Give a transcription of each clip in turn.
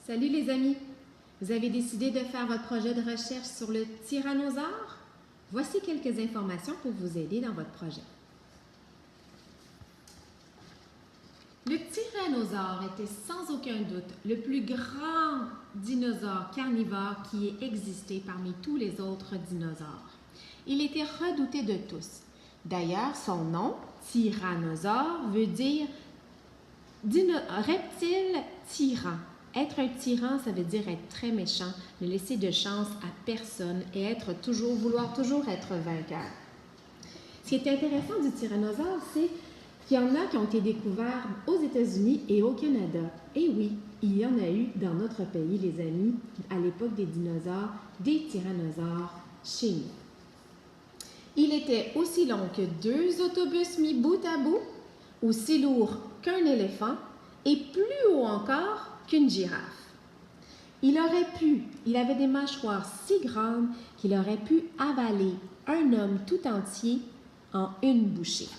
Salut les amis! Vous avez décidé de faire votre projet de recherche sur le tyrannosaure? Voici quelques informations pour vous aider dans votre projet. Le tyrannosaure était sans aucun doute le plus grand dinosaure carnivore qui ait existé parmi tous les autres dinosaures. Il était redouté de tous. D'ailleurs, son nom, tyrannosaure, veut dire reptile tyran. Être un tyran, ça veut dire être très méchant, ne laisser de chance à personne et vouloir toujours être vainqueur. Ce qui est intéressant du tyrannosaure, c'est qu'il y en a qui ont été découverts aux États-Unis et au Canada. Et oui, il y en a eu dans notre pays, les amis, à l'époque des dinosaures, des tyrannosaures chez nous. Il était aussi long que 2 autobus mis bout à bout, aussi lourd qu'un éléphant et plus haut encore qu'une girafe. Il avait des mâchoires si grandes qu'il aurait pu avaler un homme tout entier en une bouchée.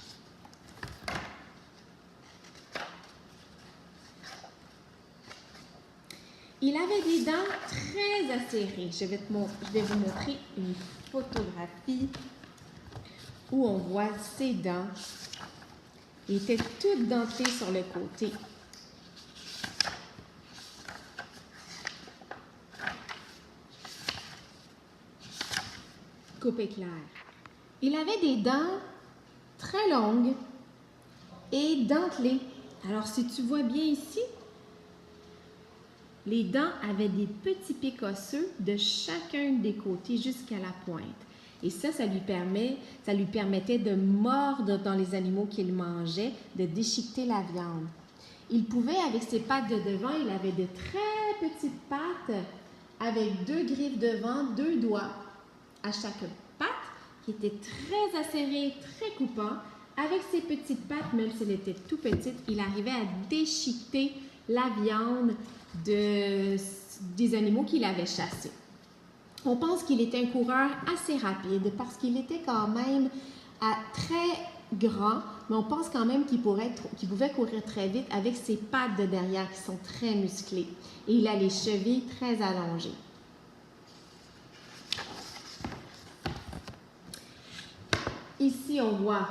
Il avait des dents très acérées. Je vais vous montrer une photographie où on voit ses dents. Il était toutes dentelées sur le côté. Coupe éclair. Il avait des dents très longues et dentelées. Alors, si tu vois bien ici, les dents avaient des petits pics osseux de chacun des côtés jusqu'à la pointe. Et ça lui permettait de mordre dans les animaux qu'il mangeait, de déchiqueter la viande. Il pouvait, avec ses pattes de devant, il avait de très petites pattes avec 2 griffes devant, 2 doigts à chaque patte, qui était très acérée, très coupant. Avec ses petites pattes, même si elle était tout petite, il arrivait à déchiqueter la viande des animaux qu'il avait chassés. On pense qu'il était un coureur assez rapide parce qu'il était quand même très grand, mais on pense quand même qu'il pouvait courir très vite avec ses pattes de derrière qui sont très musclées. Et il a les chevilles très allongées. Ici, on voit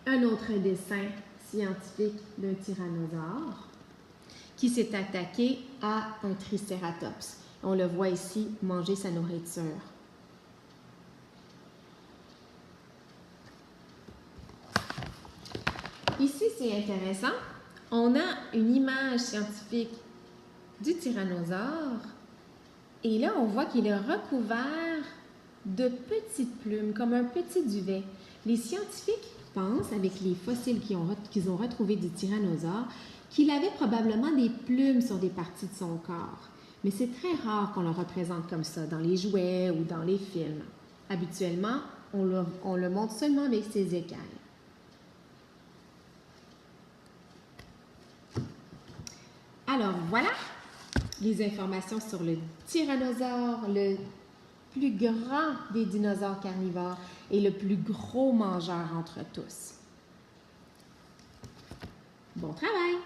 un autre dessin scientifique d'un tyrannosaure qui s'est attaqué à un tricératops. On le voit ici manger sa nourriture. Ici, c'est intéressant. On a une image scientifique du tyrannosaure et là, on voit qu'il est recouvert de petites plumes, comme un petit duvet. Les scientifiques pensent, avec les fossiles qu'ils ont retrouvés du tyrannosaure, qu'il avait probablement des plumes sur des parties de son corps. Mais c'est très rare qu'on le représente comme ça dans les jouets ou dans les films. Habituellement, on le montre seulement avec ses écailles. Alors voilà les informations sur le tyrannosaure, le plus grand des dinosaures carnivores et le plus gros mangeur entre tous. Bon travail!